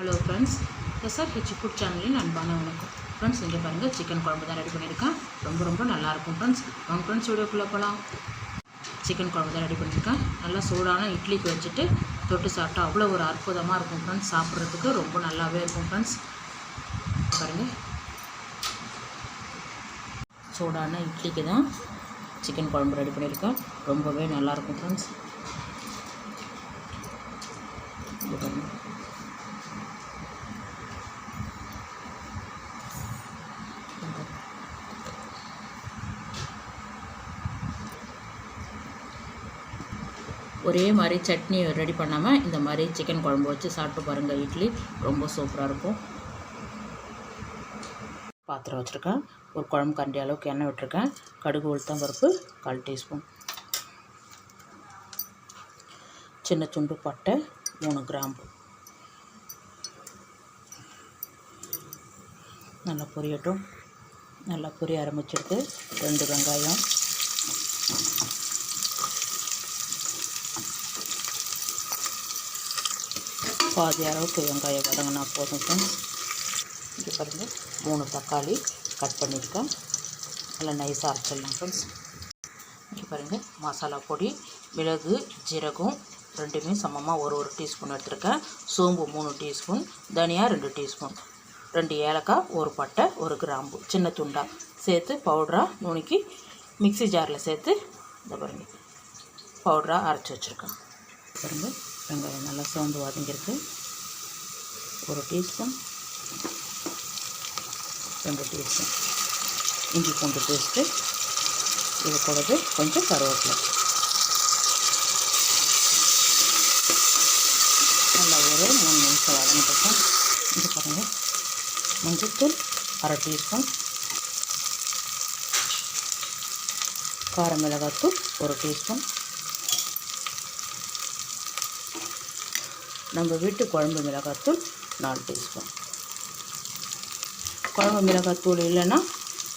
Hello friends, SRH food சேனலின் அன்பான வணக்கம். ஃப்ரெண்ட்ஸ், இங்கே பாருங்கள், சிக்கன் குழம்பு தான் ரெடி பண்ணியிருக்கேன். ரொம்ப நல்லாயிருக்கும் ஃப்ரெண்ட்ஸ். வாங்க ஃப்ரெண்ட்ஸ், வீடியோக்குள்ளே போகலாம். சிக்கன் குழம்பு தான் ரெடி பண்ணியிருக்கேன். நல்லா சூடான இட்லிக்கு வச்சுட்டு தொட்டு சாப்பிட்டா அவ்வளோ ஒரு அற்புதமாக இருக்கும் ஃப்ரெண்ட்ஸ். சாப்பிட்றதுக்கு ரொம்ப நல்லாவே இருக்கும் ஃப்ரெண்ட்ஸ். பாருங்கள், சூடான இட்லிக்கு தான் சிக்கன் குழம்பு ரெடி பண்ணியிருக்கேன். ரொம்பவே நல்லாயிருக்கும் ஃப்ரெண்ட்ஸ். ஒரே மாதிரி சட்னி ரெடி பண்ணாமல் இந்த மாதிரி சிக்கன் குழம்பு வச்சு சாப்பிட்டு பாருங்கள். இட்லி ரொம்ப சூப்பராக இருக்கும். பாத்திரம் வச்சுருக்கேன். ஒரு குழம்பு கரண்டி அளவுக்கு எண்ணெய் விட்டுருக்கேன். கடுகு, உளுத்தம் பருப்பு 1/4 டீஸ்பூன், சின்ன துண்டு பட்டை, 3 கிராம்பு. நல்லா பொரியட்டும். நல்லா பொரிய ஆரம்பிச்சிருக்கு. 2 வெங்காயம், பாதி அளவுக்கு வெங்காயம் வதங்கினா போதும் ஃப்ரெண்ட்ஸ். இங்கே பாருங்கள், 3 தக்காளி கட் பண்ணியிருக்கேன். நல்லா நைஸாக அரைச்சிடலாம் ஃப்ரெண்ட்ஸ். இங்கே பாருங்கள், மசாலா பொடி, மிளகு, ஜீரகம் ரெண்டுமே சமமாக ஒரு டீஸ்பூன் எடுத்துருக்கேன். சோம்பு 3 டீஸ்பூன், தனியா 2 டீஸ்பூன், 2 ஏலக்காய், 1 பட்டை, 1 கிராம்பு சின்ன துண்டாக சேர்த்து பவுடராக நுணுக்கி மிக்ஸி ஜாரில் சேர்த்து இந்த பாருங்கள் பவுடராக அரைச்சி வச்சுருக்கேன். பாருங்கள், வெங்காயம் நல்லா சோம்பு வதங்கியிருக்கு. 1 டீஸ்பூன், 2 டீஸ்பூன் இஞ்சி பூண்டு பேஸ்ட்டு. இது கூடவே கொஞ்சம் கருவேப்பிலை. நல்லா ஒரு 3 நிமிஷம் வதங்கிட்டோம். இது பாருங்கள், மஞ்சள்தூள் 1/2 டீஸ்பூன், கார மிளகாத்தூள் 1 டீஸ்பூன், நம்ம வீட்டு குழம்பு மிளகாத்தூள் 4 டீஸ்பூன். குழம்பு மிளகாத்தூள் இல்லைன்னா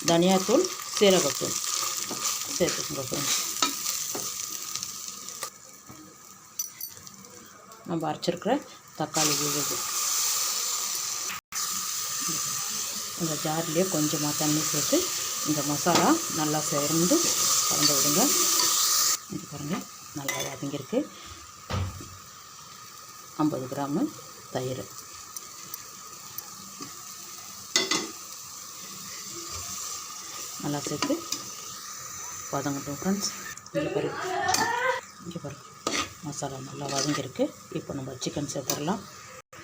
தனியாத்தூள், சீரகத்தூள் சேர்த்துக்கோங்க ஃப்ரெண்ட்ஸ். நம்ம அரைச்சிருக்கிற தக்காளி விழுது இந்த ஜார்லேயே கொஞ்சமாக தண்ணி சேர்த்து இந்த மசாலா நல்லா சேர்ந்து கலந்து விடுங்க. இது பாருங்கள், நல்லா வதங்கியிருக்கு. 50 கிராமு தயிர், நல்லா சேர்த்து வதங்கட்டும் ஃப்ரெண்ட்ஸ். இங்கே பாருங்கள், மசாலா நல்லா வதங்கியிருக்கு. இப்போ நம்ம சிக்கன் சேர்த்துடலாம்.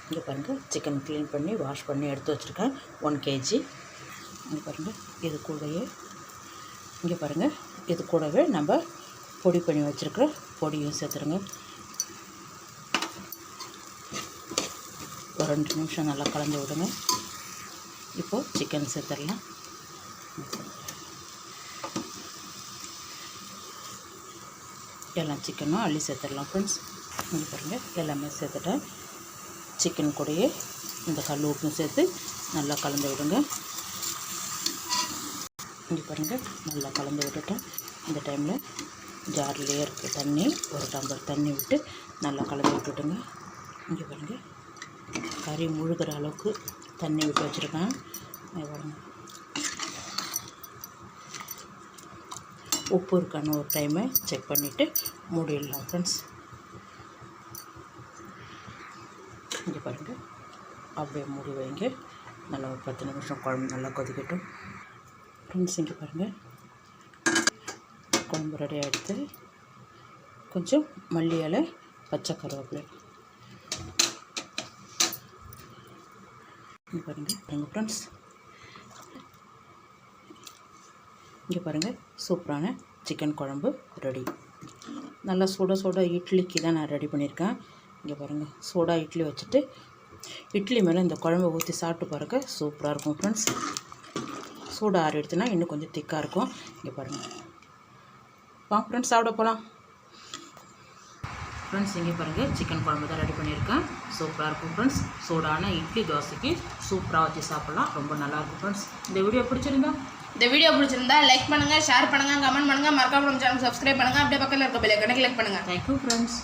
இங்கே பாருங்கள், சிக்கன் க்ளீன் பண்ணி வாஷ் பண்ணி எடுத்து வச்சுருக்கேன். 1 kg. இங்கே பாருங்கள், இது கூடவே இங்கே பாருங்கள், இது கூடவே நம்ம பொடி பண்ணி வச்சுருக்கிற பொடியும் சேர்த்துருங்க. ஒரு 2 நிமிஷம் நல்லா கலந்து விடுங்க. இப்போது சிக்கன் சேர்த்துடலாம். எல்லா சிக்கனும் அள்ளி சேர்த்துடலாம் ஃப்ரெண்ட்ஸ். இங்கே பாருங்கள், எல்லாமே சேர்த்துட்டேன். சிக்கன் கூடயே இந்த கல் உப்பும் சேர்த்து நல்லா கலந்து விடுங்க. இங்கே பாருங்கள், நல்லா கலந்து விட்டுட்டேன். இந்த டைமில் ஜார்லேயே இருக்க தண்ணி 1 டம்ளர் தண்ணி விட்டு நல்லா கலந்து விட்டுட்டுங்க. இங்கே பாருங்கள், கறி முழுகிற அளவுக்கு தண்ணி விட்டு வச்சுருக்கேன். பாருங்கள், உப்பு இருக்கான்னு ஒரு டைமை செக் பண்ணிவிட்டு மூடிடலாம் ஃப்ரெண்ட்ஸ். இங்கே பாருங்கள், அப்படியே மூடி வைங்க. நல்லா ஒரு 10 நிமிஷம் குழம்பு நல்லா கொதிக்கட்டும் ஃப்ரெண்ட்ஸ். இங்கே பாருங்கள், குழம்பு ரெடி ஆகிடுத்து. கொஞ்சம் மல்லி இலை, பச்சை கருவேப்பிலை. இங்கே பாருங்கள் ஃப்ரெண்ட்ஸ், இங்கே பாருங்கள், சூப்பரான சிக்கன் குழம்பு ரெடி. நல்லா சுட இட்லிக்கு தான் நான் ரெடி பண்ணியிருக்கேன். இங்கே பாருங்கள், சூடா இட்லி வச்சுட்டு இட்லி மேலே இந்த குழம்பை ஊற்றி சாப்பிட்டு பாருங்கள், சூப்பராக இருக்கும் ஃப்ரெண்ட்ஸ். சூடாக ஆறி எடுத்துனா இன்னும் கொஞ்சம் திக்காக இருக்கும். இங்கே பாருங்கள், வாங்க ஃப்ரெண்ட்ஸ் சாப்பிட போகலாம். ஃப்ரெண்ட்ஸ், இங்கே பாருங்கள், சிக்கன் குழம்பு தான் ரெடி பண்ணியிருக்கேன். சூப்பராக இருக்கும் ஃப்ரெண்ட்ஸ். சூடான இட்லி, தோசைக்கு சூப்பராக வச்சு சாப்பிட்லாம். ரொம்ப நல்லாயிருக்கும் ஃப்ரெண்ட்ஸ். இந்த வீடியோ பிடிச்சிருந்தா லைக் பண்ணுங்கள், ஷேர் பண்ணுங்கள், கமெண்ட் பண்ணுங்கள், மறக்காம நம்ம சேனல் சப்ஸ்கிரைப் பண்ணுங்கள். அப்படியே பக்கத்தில் இருக்க பெல் ஐகானை கிளிக் பண்ணுங்கள். Thank you friends.